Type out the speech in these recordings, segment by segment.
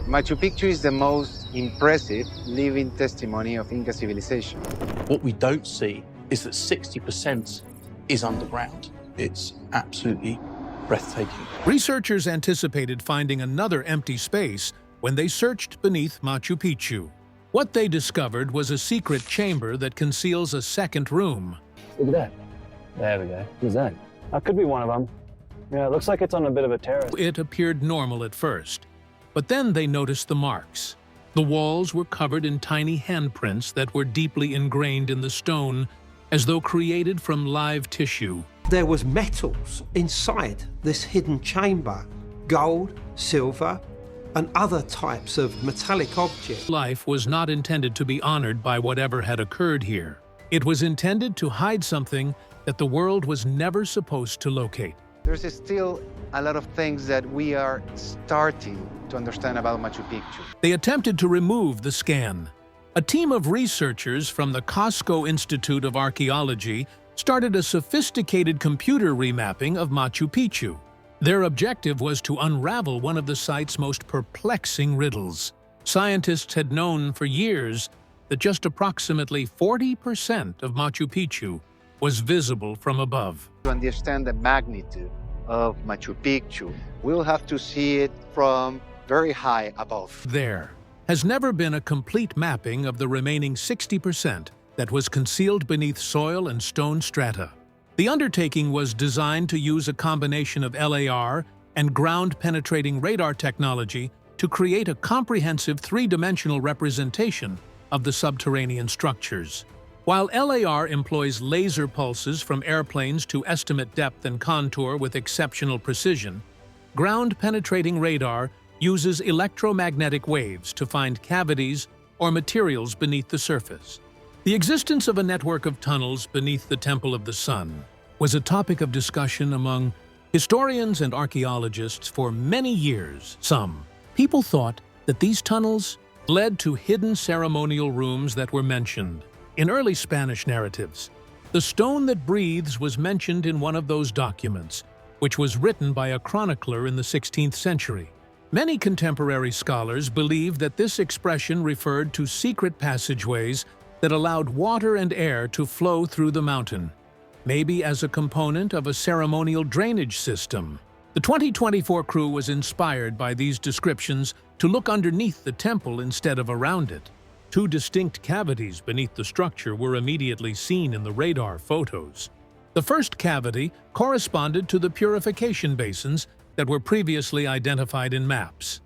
Machu Picchu is the most impressive living testimony of Inca civilization. What we don't see is that 60% is underground. It's absolutely breathtaking. Researchers anticipated finding another empty space when they searched beneath Machu Picchu. What they discovered was a secret chamber that conceals a second room. Look at that. There we go. Who's that? That could be one of them. Yeah, it looks like it's on a bit of a terrace. It appeared normal at first, but then they noticed the marks. The walls were covered in tiny handprints that were deeply ingrained in the stone, as though created from live tissue. There was metals inside this hidden chamber, gold, silver, and other types of metallic objects. Life was not intended to be honored by whatever had occurred here. It was intended to hide something that the world was never supposed to locate. There's still a lot of things that we are starting to understand about Machu Picchu. They attempted to remove the scan. A team of researchers from the Costco Institute of Archaeology started a sophisticated computer remapping of Machu Picchu. Their objective was to unravel one of the site's most perplexing riddles. Scientists had known for years that just approximately 40% of Machu Picchu was visible from above. To understand the magnitude of Machu Picchu, we'll have to see it from very high above. There has never been a complete mapping of the remaining 60% that was concealed beneath soil and stone strata. The undertaking was designed to use a combination of LAR and ground-penetrating radar technology to create a comprehensive three-dimensional representation of the subterranean structures. While LAR employs laser pulses from airplanes to estimate depth and contour with exceptional precision, ground-penetrating radar uses electromagnetic waves to find cavities or materials beneath the surface. The existence of a network of tunnels beneath the Temple of the Sun was a topic of discussion among historians and archaeologists for many years. Some people thought that these tunnels led to hidden ceremonial rooms that were mentioned in early Spanish narratives. The stone that breathes was mentioned in one of those documents, which was written by a chronicler in the 16th century. Many contemporary scholars believe that this expression referred to secret passageways that allowed water and air to flow through the mountain, maybe as a component of a ceremonial drainage system. The 2024 crew was inspired by these descriptions to look underneath the temple instead of around it. Two distinct cavities beneath the structure were immediately seen in the radar photos. The first cavity corresponded to the purification basins that were previously identified in maps.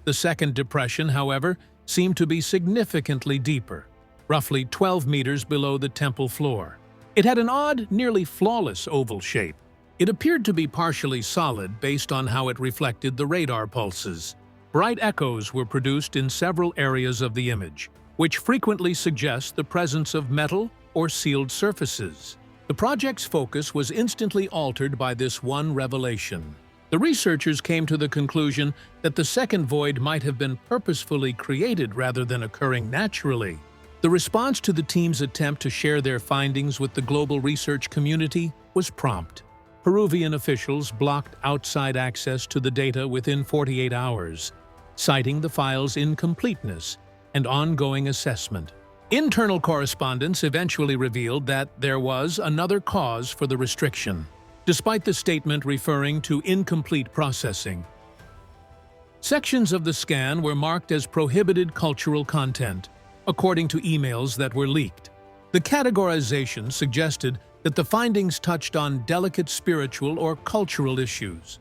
The second depression, however, seemed to be significantly deeper, roughly 12 meters below the temple floor. It had an odd, nearly flawless oval shape. It appeared to be partially solid based on how it reflected the radar pulses. Bright echoes were produced in several areas of the image, which frequently suggests the presence of metal or sealed surfaces. The project's focus was instantly altered by this one revelation. The researchers came to the conclusion that the second void might have been purposefully created rather than occurring naturally. The response to the team's attempt to share their findings with the global research community was prompt. Peruvian officials blocked outside access to the data within 48 hours, citing the file's incompleteness and ongoing assessment. Internal correspondence eventually revealed that there was another cause for the restriction, despite the statement referring to incomplete processing. Sections of the scan were marked as prohibited cultural content, according to emails that were leaked. The categorization suggested that the findings touched on delicate spiritual or cultural issues.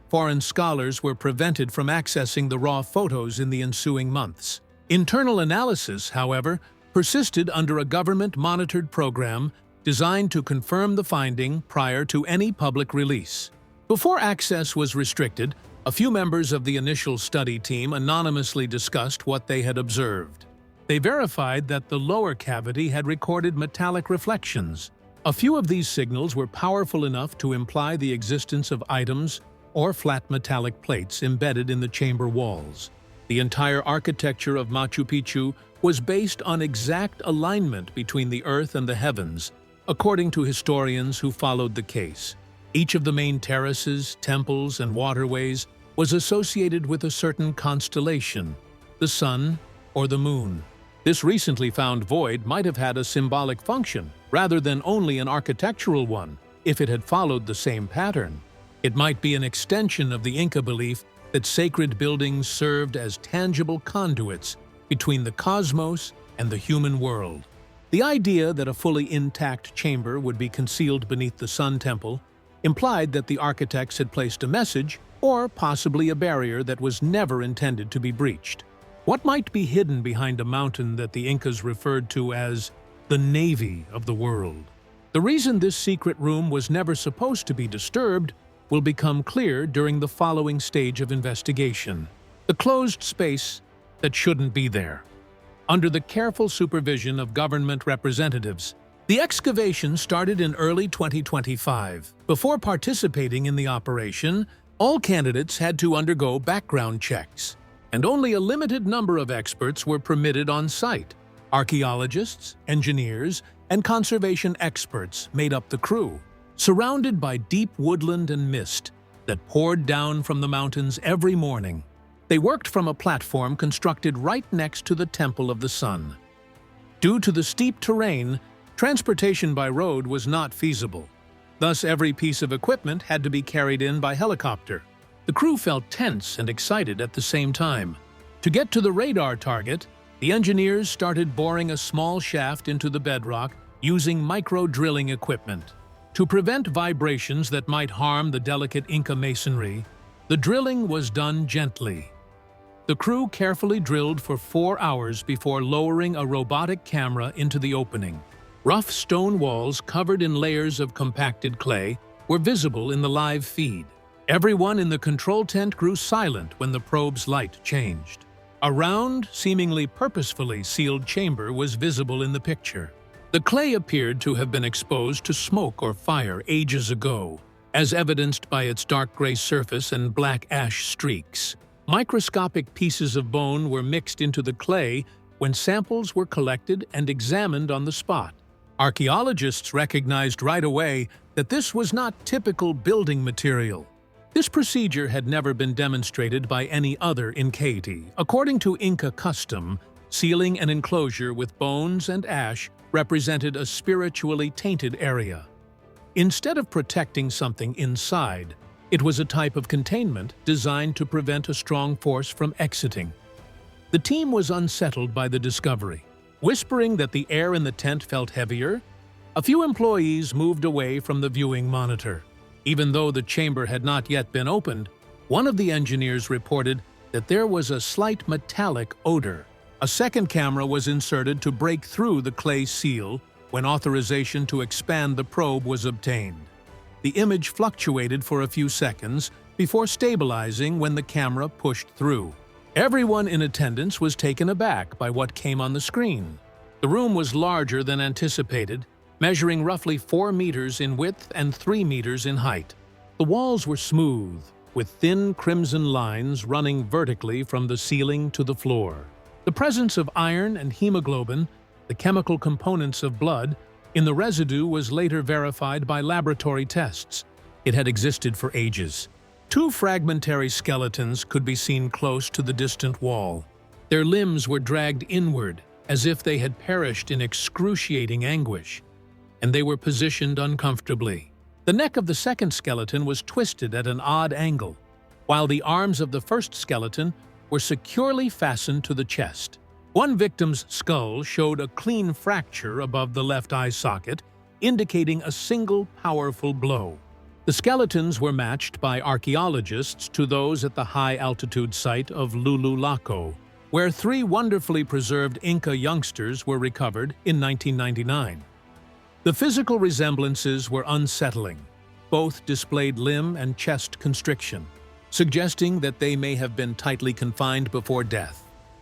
Foreign scholars were prevented from accessing the raw photos in the ensuing months. Internal analysis, however, persisted under a government-monitored program designed to confirm the finding prior to any public release. Before access was restricted, a few members of the initial study team anonymously discussed what they had observed. They verified that the lower cavity had recorded metallic reflections. A few of these signals were powerful enough to imply the existence of items or flat metallic plates embedded in the chamber walls. The entire architecture of Machu Picchu was based on exact alignment between the earth and the heavens, according to historians who followed the case. Each of the main terraces, temples, and waterways was associated with a certain constellation, the sun or the moon. This recently found void might have had a symbolic function rather than only an architectural one if it had followed the same pattern. It might be an extension of the Inca belief that sacred buildings served as tangible conduits between the cosmos and the human world. The idea that a fully intact chamber would be concealed beneath the Sun Temple implied that the architects had placed a message or possibly a barrier that was never intended to be breached. What might be hidden behind a mountain that the Incas referred to as the Navy of the world? The reason this secret room was never supposed to be disturbed will become clear during the following stage of investigation: the closed space that shouldn't be there. Under the careful supervision of government representatives, the excavation started in early 2025. Before participating in the operation, all candidates had to undergo background checks, and only a limited number of experts were permitted on site. Archaeologists, engineers, and conservation experts made up the crew, surrounded by deep woodland and mist that poured down from the mountains every morning. They worked from a platform constructed right next to the Temple of the Sun. Due to the steep terrain, transportation by road was not feasible. Thus, every piece of equipment had to be carried in by helicopter. The crew felt tense and excited at the same time. To get to the radar target, the engineers started boring a small shaft into the bedrock using micro-drilling equipment. To prevent vibrations that might harm the delicate Inca masonry, the drilling was done gently. The crew carefully drilled for 4 hours before lowering a robotic camera into the opening. Rough stone walls covered in layers of compacted clay were visible in the live feed. Everyone in the control tent grew silent when the probe's light changed. A round, seemingly purposefully sealed chamber was visible in the picture. The clay appeared to have been exposed to smoke or fire ages ago, as evidenced by its dark gray surface and black ash streaks. Microscopic pieces of bone were mixed into the clay when samples were collected and examined on the spot. Archaeologists recognized right away that this was not typical building material. This procedure had never been demonstrated by any other Incati. According to Inca custom, sealing an enclosure with bones and ash represented a spiritually tainted area. Instead of protecting something inside, it was a type of containment designed to prevent a strong force from exiting. The team was unsettled by the discovery. Whispering that the air in the tent felt heavier, a few employees moved away from the viewing monitor. Even though the chamber had not yet been opened, one of the engineers reported that there was a slight metallic odor. A second camera was inserted to break through the clay seal when authorization to expand the probe was obtained. The image fluctuated for a few seconds before stabilizing when the camera pushed through. Everyone in attendance was taken aback by what came on the screen. The room was larger than anticipated, measuring roughly 4 meters in width and 3 meters in height. The walls were smooth, with thin crimson lines running vertically from the ceiling to the floor. The presence of iron and hemoglobin, the chemical components of blood, in the residue was later verified by laboratory tests. It had existed for ages. 2 fragmentary skeletons could be seen close to the distant wall. Their limbs were dragged inward, as if they had perished in excruciating anguish, and they were positioned uncomfortably. The neck of the second skeleton was twisted at an odd angle, while the arms of the first skeleton were securely fastened to the chest. One victim's skull showed a clean fracture above the left eye socket, indicating a single powerful blow. The skeletons were matched by archaeologists to those at the high-altitude site of Lululaco, where 3 wonderfully preserved Inca youngsters were recovered in 1999. The physical resemblances were unsettling. Both displayed limb and chest constriction, suggesting that they may have been tightly confined before death.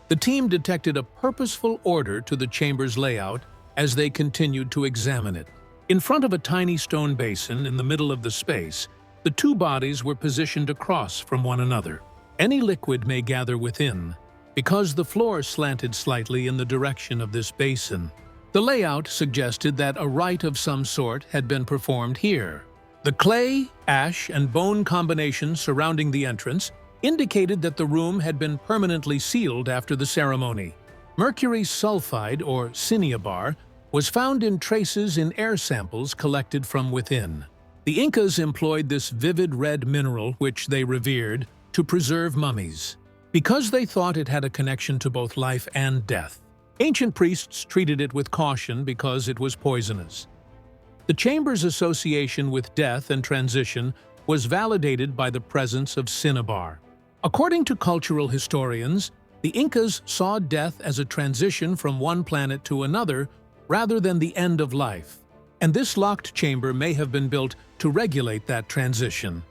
The team detected a purposeful order to the chamber's layout as they continued to examine it. In front of a tiny stone basin in the middle of the space, the 2 bodies were positioned across from one another. Any liquid may gather within, because the floor slanted slightly in the direction of this basin. The layout suggested that a rite of some sort had been performed here. The clay, ash, and bone combination surrounding the entrance indicated that the room had been permanently sealed after the ceremony. Mercury sulfide, or cinnabar, was found in traces in air samples collected from within. The Incas employed this vivid red mineral, which they revered, to preserve mummies, because they thought it had a connection to both life and death. Ancient priests treated it with caution because it was poisonous. The chamber's association with death and transition was validated by the presence of cinnabar. According to cultural historians, the Incas saw death as a transition from one planet to another rather than the end of life, and this locked chamber may have been built to regulate that transition.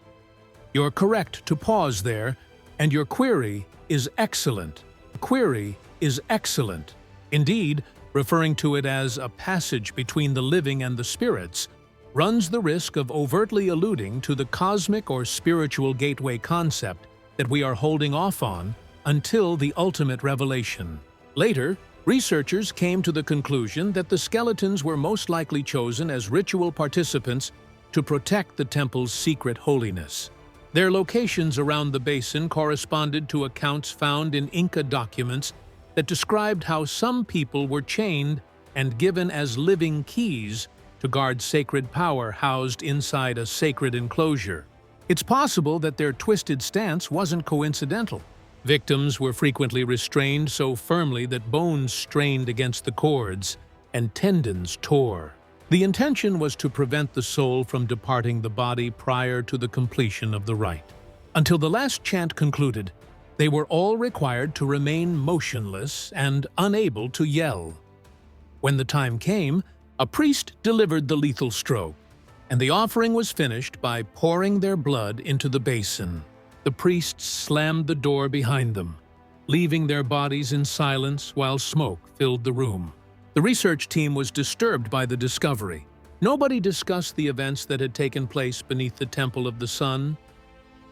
You're correct to pause there, and your query is excellent. Query is excellent. Indeed, referring to it as a passage between the living and the spirits runs the risk of overtly alluding to the cosmic or spiritual gateway concept that we are holding off on until the ultimate revelation. Later, researchers came to the conclusion that the skeletons were most likely chosen as ritual participants to protect the temple's secret holiness. Their locations around the basin corresponded to accounts found in Inca documents that described how some people were chained and given as living keys to guard sacred power housed inside a sacred enclosure. It's possible that their twisted stance wasn't coincidental. Victims were frequently restrained so firmly that bones strained against the cords and tendons tore. The intention was to prevent the soul from departing the body prior to the completion of the rite. Until the last chant concluded, they were all required to remain motionless and unable to yell. When the time came, a priest delivered the lethal stroke, and the offering was finished by pouring their blood into the basin. The priests slammed the door behind them, leaving their bodies in silence while smoke filled the room. The research team was disturbed by the discovery. Nobody discussed the events that had taken place beneath the Temple of the Sun.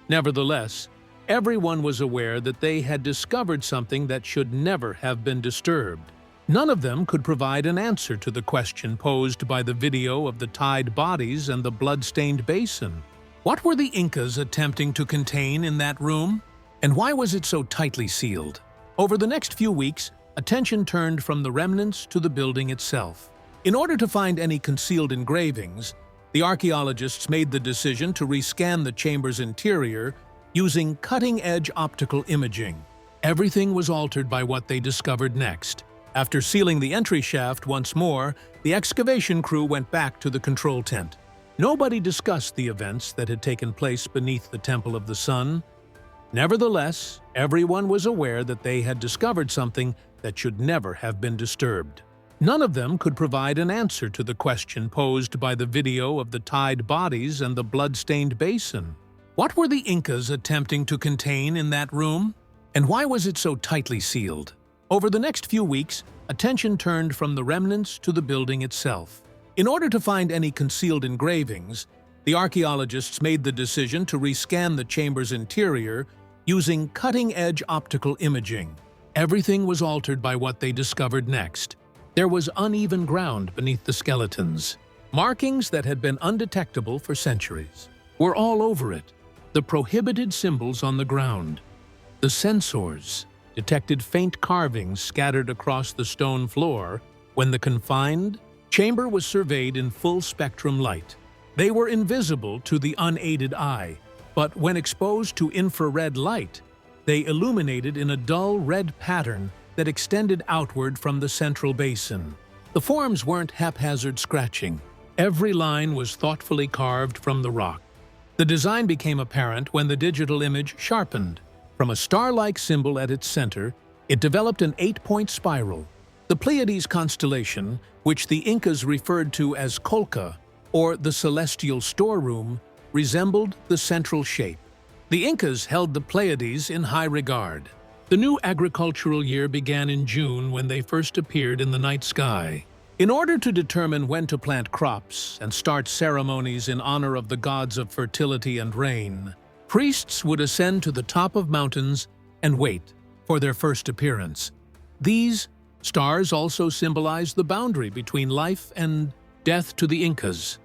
Nevertheless, everyone was aware that they had discovered something that should never have been disturbed. None of them could provide an answer to the question posed by the video of the tied bodies and the blood-stained basin. What were the Incas attempting to contain in that room? And why was it so tightly sealed? Over the next few weeks, attention turned from the remnants to the building itself. In order to find any concealed engravings, the archaeologists made the decision to rescan the chamber's interior using cutting-edge optical imaging. Everything was altered by what they discovered next. After sealing the entry shaft once more, the excavation crew went back to the control tent. Nobody discussed the events that had taken place beneath the Temple of the Sun. Nevertheless, everyone was aware that they had discovered something that should never have been disturbed. None of them could provide an answer to the question posed by the video of the tied bodies and the blood-stained basin. What were the Incas attempting to contain in that room? And why was it so tightly sealed? Over the next few weeks, attention turned from the remnants to the building itself. In order to find any concealed engravings, the archaeologists made the decision to rescan the chamber's interior using cutting-edge optical imaging. Everything was altered by what they discovered next. There was uneven ground beneath the skeletons. Markings that had been undetectable for centuries were all over it. The prohibited symbols on the ground. The sensors detected faint carvings scattered across the stone floor when the confined chamber was surveyed in full-spectrum light. They were invisible to the unaided eye, but when exposed to infrared light, they illuminated in a dull red pattern that extended outward from the central basin. The forms weren't haphazard scratching. Every line was thoughtfully carved from the rock. The design became apparent when the digital image sharpened. From a star-like symbol at its center, it developed an 8-point spiral. The Pleiades constellation, which the Incas referred to as Colca, or the celestial storeroom, resembled the central shape. The Incas held the Pleiades in high regard. The new agricultural year began in June when they first appeared in the night sky. In order to determine when to plant crops and start ceremonies in honor of the gods of fertility and rain, priests would ascend to the top of mountains and wait for their first appearance. These stars also symbolize the boundary between life and death to the Incas.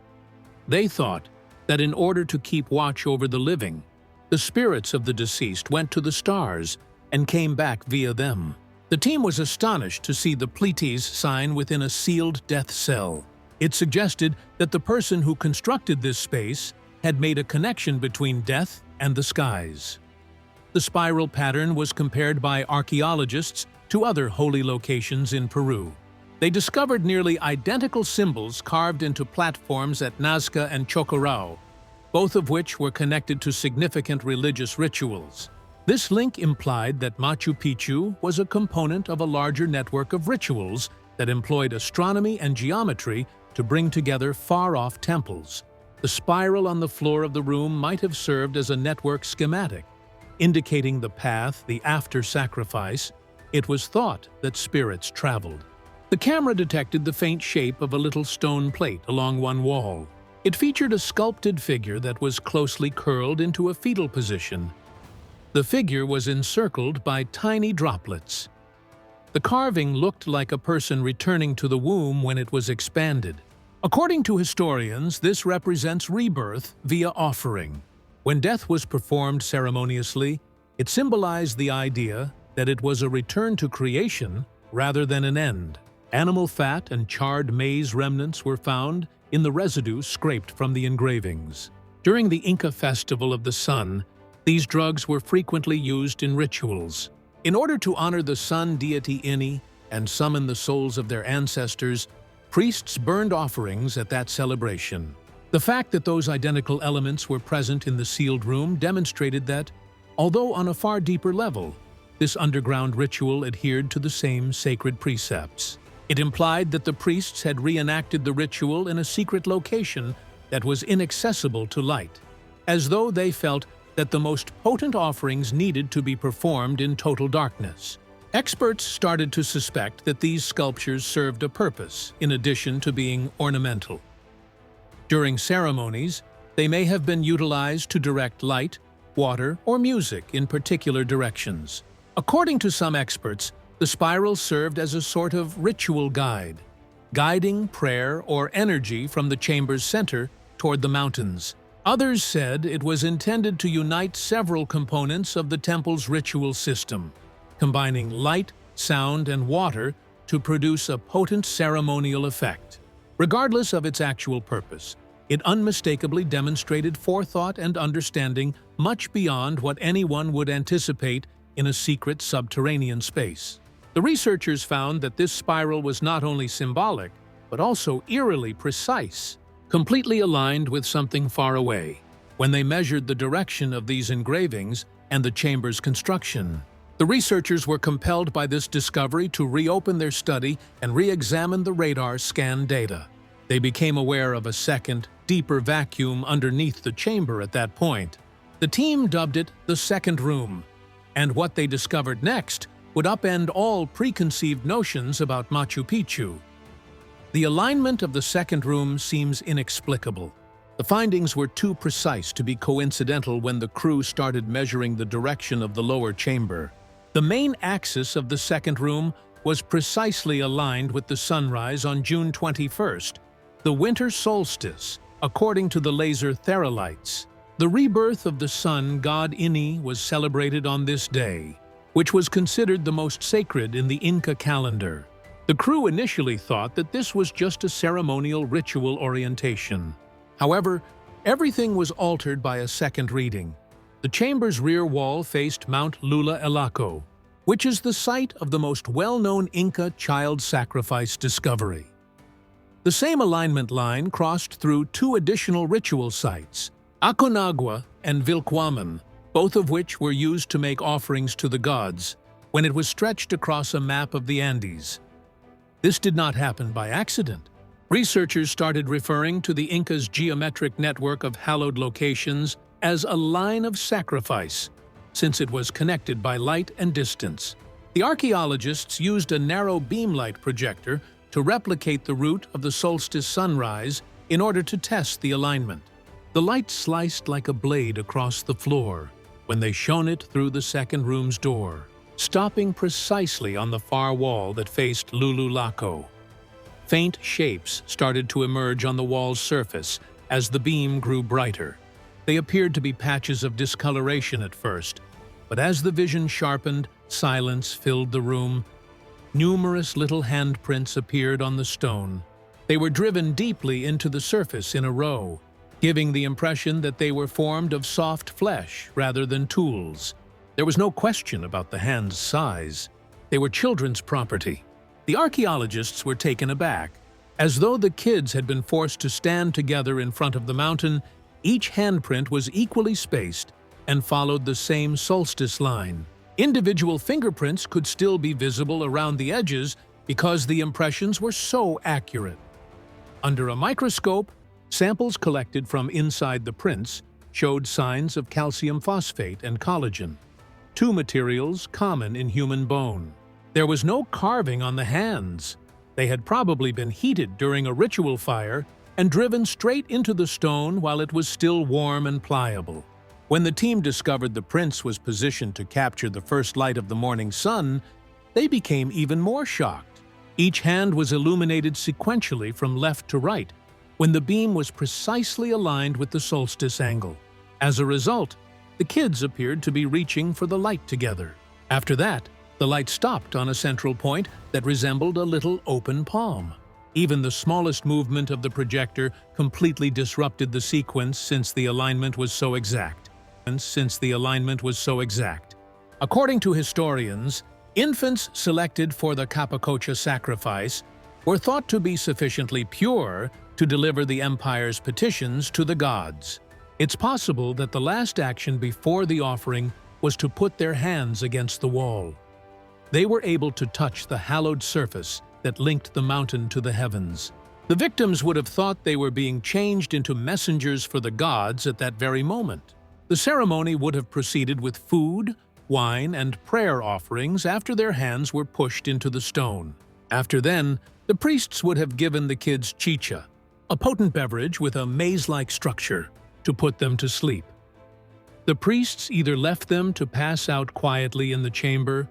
They thought that in order to keep watch over the living, The spirits of the deceased went to the stars and came back via them. The team was astonished to see the Pleiades sign within a sealed death cell. It suggested that the person who constructed this space had made a connection between death and the skies. The spiral pattern was compared by archaeologists to other holy locations in Peru. They discovered nearly identical symbols carved into platforms at Nazca and Chocorao, both of which were connected to significant religious rituals. This link implied that Machu Picchu was a component of a larger network of rituals that employed astronomy and geometry to bring together far-off temples. The spiral on the floor of the room might have served as a network schematic, indicating the path the after-sacrifice. It was thought that spirits traveled. The camera detected the faint shape of a little stone plate along one wall. It featured a sculpted figure that was closely curled into a fetal position. The figure was encircled by tiny droplets. The carving looked like a person returning to the womb when it was expanded. According to historians, this represents rebirth via offering. When death was performed ceremoniously, it symbolized the idea that it was a return to creation rather than an end. Animal fat and charred maize remnants were found in the residue scraped from the engravings. During the Inca festival of the sun, these drugs were frequently used in rituals. In order to honor the sun deity Ini and summon the souls of their ancestors, priests burned offerings at that celebration. The fact that those identical elements were present in the sealed room demonstrated that, although on a far deeper level, this underground ritual adhered to the same sacred precepts. It implied that the priests had reenacted the ritual in a secret location that was inaccessible to light, as though they felt that the most potent offerings needed to be performed in total darkness. Experts started to suspect that these sculptures served a purpose, in addition to being ornamental. During ceremonies, they may have been utilized to direct light, water, or music in particular directions. According to some experts, the spiral served as a sort of ritual guide, guiding prayer or energy from the chamber's center toward the mountains. Others said it was intended to unite several components of the temple's ritual system, combining light, sound, and water to produce a potent ceremonial effect. Regardless of its actual purpose, it unmistakably demonstrated forethought and understanding much beyond what anyone would anticipate in a secret subterranean space. The researchers found that this spiral was not only symbolic, but also eerily precise, completely aligned with something far away. When they measured the direction of these engravings and the chamber's construction, the researchers were compelled by this discovery to reopen their study and re-examine the radar scan data. They became aware of a second, deeper vacuum underneath the chamber at that point. The team dubbed it the second room, and what they discovered next would upend all preconceived notions about Machu Picchu. The alignment of the second room seems inexplicable. The findings were too precise to be coincidental when the crew started measuring the direction of the lower chamber. The main axis of the second room was precisely aligned with the sunrise on June 21st, the winter solstice, according to the laser theralites. The rebirth of the sun god Ini was celebrated on this day, which was considered the most sacred in the Inca calendar. The crew initially thought that this was just a ceremonial ritual orientation. However, everything was altered by a second reading. The chamber's rear wall faced Mount Lula Elaco, which is the site of the most well-known Inca child sacrifice discovery. The same alignment line crossed through two additional ritual sites, Aconcagua and Vilcuaman, both of which were used to make offerings to the gods, when it was stretched across a map of the Andes. This did not happen by accident. Researchers started referring to the Incas' geometric network of hallowed locations as a line of sacrifice, since it was connected by light and distance. The archaeologists used a narrow beamlight projector to replicate the route of the solstice sunrise in order to test the alignment. The light sliced like a blade across the floor when they shone it through the second room's door, stopping precisely on the far wall that faced Lululaco. Faint shapes started to emerge on the wall's surface as the beam grew brighter. They appeared to be patches of discoloration at first, but as the vision sharpened, silence filled the room. Numerous little handprints appeared on the stone. They were driven deeply into the surface in a row, giving the impression that they were formed of soft flesh rather than tools. There was no question about the hands' size. They were children's property. The archaeologists were taken aback. As though the kids had been forced to stand together in front of the mountain, each handprint was equally spaced and followed the same solstice line. Individual fingerprints could still be visible around the edges because the impressions were so accurate. Under a microscope, samples collected from inside the prints showed signs of calcium phosphate and collagen, two materials common in human bone. There was no carving on the hands. They had probably been heated during a ritual fire and driven straight into the stone while it was still warm and pliable. When the team discovered the prince was positioned to capture the first light of the morning sun, they became even more shocked. Each hand was illuminated sequentially from left to right, when the beam was precisely aligned with the solstice angle. As a result, the kids appeared to be reaching for the light together. After that, the light stopped on a central point that resembled a little open palm. Even the smallest movement of the projector completely disrupted the sequence since the alignment was so exact. According to historians, infants selected for the Capacocha sacrifice were thought to be sufficiently pure to deliver the empire's petitions to the gods. It's possible that the last action before the offering was to put their hands against the wall. They were able to touch the hallowed surface that linked the mountain to the heavens. The victims would have thought they were being changed into messengers for the gods at that very moment. The ceremony would have proceeded with food, wine, and prayer offerings after their hands were pushed into the stone. After then, the priests would have given the kids chicha, a potent beverage with a maze-like structure, to put them to sleep. The priests either left them to pass out quietly in the chamber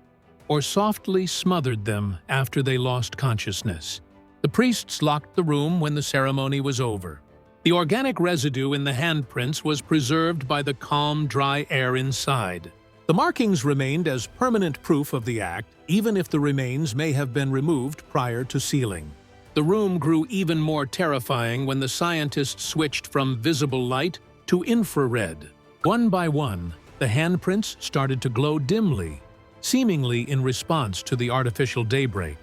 or softly smothered them after they lost consciousness. The priests locked the room when the ceremony was over. The organic residue in the handprints was preserved by the calm, dry air inside. The markings remained as permanent proof of the act, even if the remains may have been removed prior to sealing. The room grew even more terrifying when the scientists switched from visible light to infrared. One by one, the handprints started to glow dimly, seemingly in response to the artificial daybreak.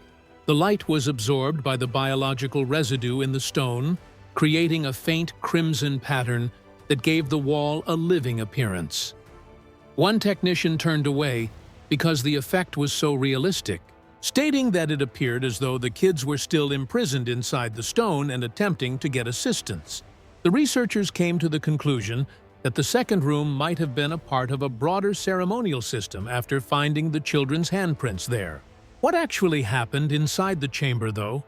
The light was absorbed by the biological residue in the stone, creating a faint crimson pattern that gave the wall a living appearance. One technician turned away because the effect was so realistic, stating that it appeared as though the kids were still imprisoned inside the stone and attempting to get assistance. The researchers came to the conclusion that the second room might have been a part of a broader ceremonial system after finding the children's handprints there. What actually happened inside the chamber, though?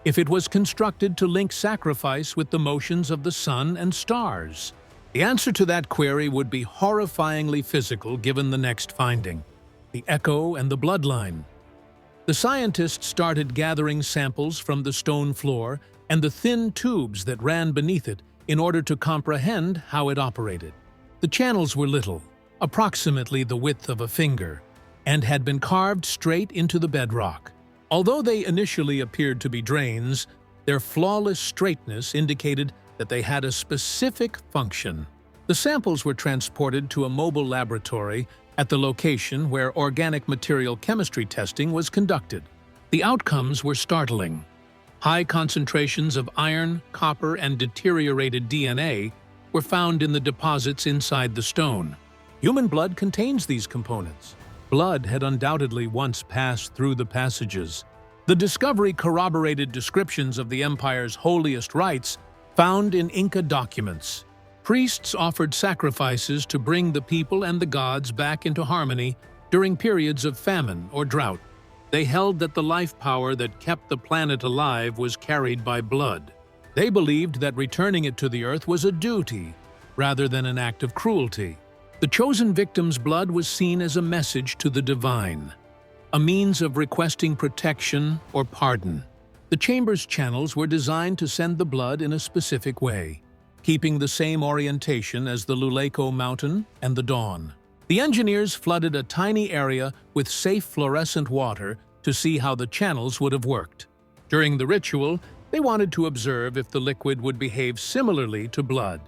If it was constructed to link sacrifice with the motions of the sun and stars? The answer to that query would be horrifyingly physical given the next finding: the echo and the bloodline. The scientists started gathering samples from the stone floor and the thin tubes that ran beneath it in order to comprehend how it operated. The channels were little, approximately the width of a finger, and had been carved straight into the bedrock. Although they initially appeared to be drains, their flawless straightness indicated that they had a specific function. The samples were transported to a mobile laboratory at the location where organic material chemistry testing was conducted. The outcomes were startling. High concentrations of iron, copper, and deteriorated DNA were found in the deposits inside the stone. Human blood contains these components. Blood had undoubtedly once passed through the passages. The discovery corroborated descriptions of the empire's holiest rites found in Inca documents. Priests offered sacrifices to bring the people and the gods back into harmony during periods of famine or drought. They held that the life power that kept the planet alive was carried by blood. They believed that returning it to the earth was a duty rather than an act of cruelty. The chosen victim's blood was seen as a message to the divine, a means of requesting protection or pardon. The chamber's channels were designed to send the blood in a specific way, keeping the same orientation as the Luleko Mountain and the Dawn. The engineers flooded a tiny area with safe fluorescent water to see how the channels would have worked. During the ritual, they wanted to observe if the liquid would behave similarly to blood.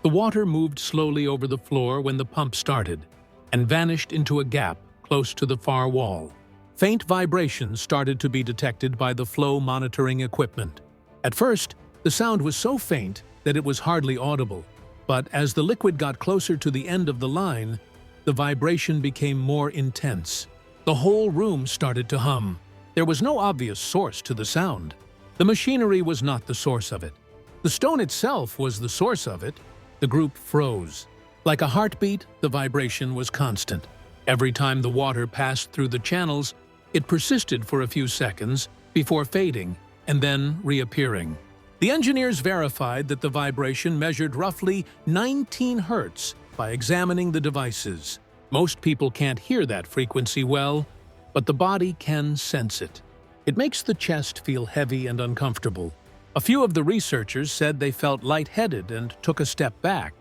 The water moved slowly over the floor when the pump started and vanished into a gap close to the far wall. Faint vibrations started to be detected by the flow monitoring equipment. At first, the sound was so faint that it was hardly audible, but as the liquid got closer to the end of the line, the vibration became more intense. The whole room started to hum. There was no obvious source to the sound. The machinery was not the source of it. The stone itself was the source of it. The group froze. Like a heartbeat, the vibration was constant. Every time the water passed through the channels, it persisted for a few seconds before fading and then reappearing. The engineers verified that the vibration measured roughly 19 hertz by examining the devices. Most people can't hear that frequency well, but the body can sense it. It makes the chest feel heavy and uncomfortable. A few of the researchers said they felt lightheaded and took a step back.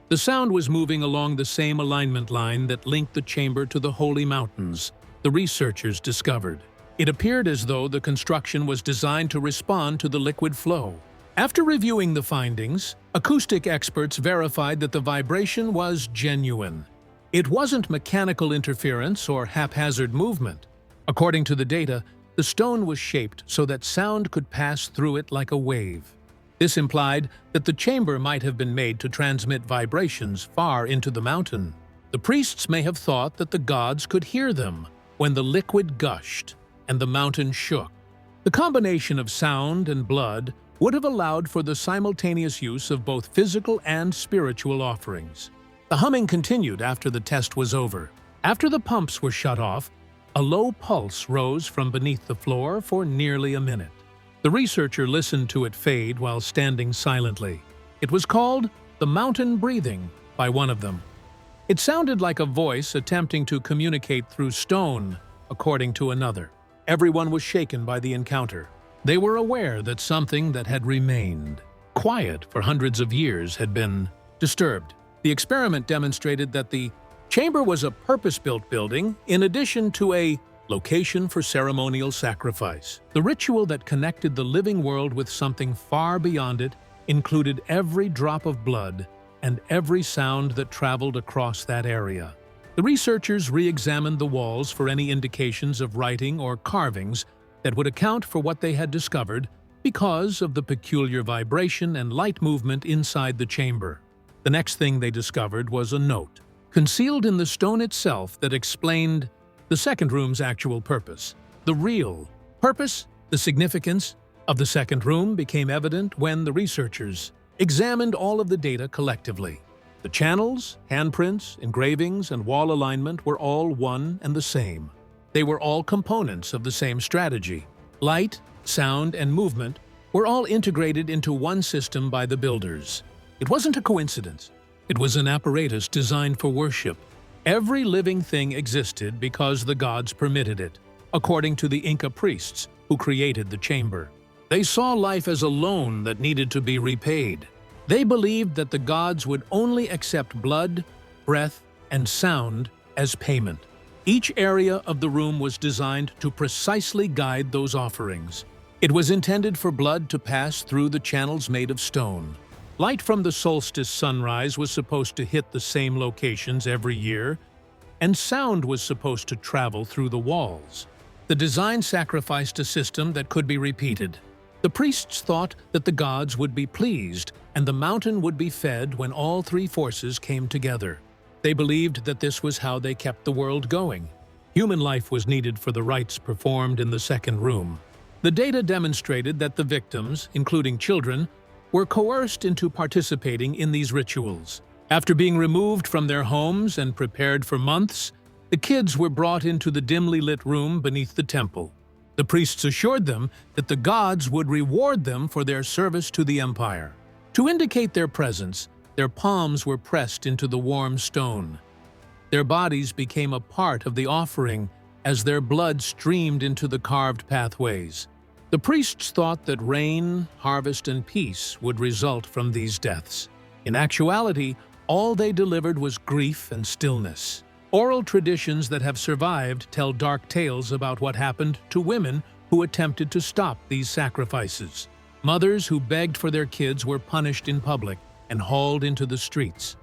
The sound was moving along the same alignment line that linked the chamber to the Holy Mountains, the researchers discovered. It appeared as though the construction was designed to respond to the liquid flow. After reviewing the findings, acoustic experts verified that the vibration was genuine. It wasn't mechanical interference or haphazard movement. According to the data, the stone was shaped so that sound could pass through it like a wave. This implied that the chamber might have been made to transmit vibrations far into the mountain. The priests may have thought that the gods could hear them when the liquid gushed and the mountain shook. The combination of sound and blood would have allowed for the simultaneous use of both physical and spiritual offerings. The humming continued after the test was over. After the pumps were shut off, a low pulse rose from beneath the floor for nearly a minute. The researcher listened to it fade while standing silently. It was called the mountain breathing by one of them. It sounded like a voice attempting to communicate through stone, according to another. Everyone was shaken by the encounter. They were aware that something that had remained quiet for hundreds of years had been disturbed. The experiment demonstrated that the chamber was a purpose-built building in addition to a location for ceremonial sacrifice. The ritual that connected the living world with something far beyond it included every drop of blood and every sound that traveled across that area. The researchers re-examined the walls for any indications of writing or carvings that would account for what they had discovered because of the peculiar vibration and light movement inside the chamber. The next thing they discovered was a note, concealed in the stone itself, that explained the second room's actual purpose. The real purpose, the significance of the second room became evident when the researchers examined all of the data collectively. The channels, handprints, engravings, and wall alignment were all one and the same. They were all components of the same strategy. Light, sound, and movement were all integrated into one system by the builders. It wasn't a coincidence. It was an apparatus designed for worship. Every living thing existed because the gods permitted it, according to the Inca priests who created the chamber. They saw life as a loan that needed to be repaid. They believed that the gods would only accept blood, breath, and sound as payment. Each area of the room was designed to precisely guide those offerings. It was intended for blood to pass through the channels made of stone. Light from the solstice sunrise was supposed to hit the same locations every year, and sound was supposed to travel through the walls. The design sacrificed a system that could be repeated. The priests thought that the gods would be pleased and the mountain would be fed when all three forces came together. They believed that this was how they kept the world going. Human life was needed for the rites performed in the second room. The data demonstrated that the victims, including children, were coerced into participating in these rituals. After being removed from their homes and prepared for months, the kids were brought into the dimly lit room beneath the temple. The priests assured them that the gods would reward them for their service to the empire. To indicate their presence, their palms were pressed into the warm stone. Their bodies became a part of the offering as their blood streamed into the carved pathways. The priests thought that rain, harvest, and peace would result from these deaths. In actuality, all they delivered was grief and stillness. Oral traditions that have survived tell dark tales about what happened to women who attempted to stop these sacrifices. Mothers who begged for their kids were punished in public and hauled into the streets.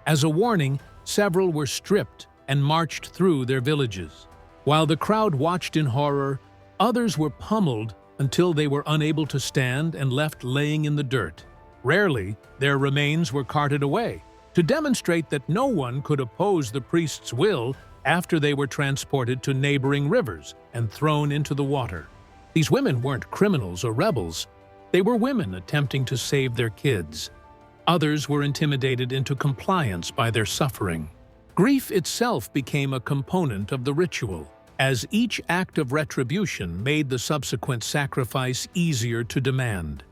As a warning, several were stripped and marched through their villages. While the crowd watched in horror, others were pummeled until they were unable to stand and left laying in the dirt. Rarely, their remains were carted away, to demonstrate that no one could oppose the priest's will after they were transported to neighboring rivers and thrown into the water. These women weren't criminals or rebels. They were women attempting to save their kids. Others were intimidated into compliance by their suffering. Grief itself became a component of the ritual, as each act of retribution made the subsequent sacrifice easier to demand.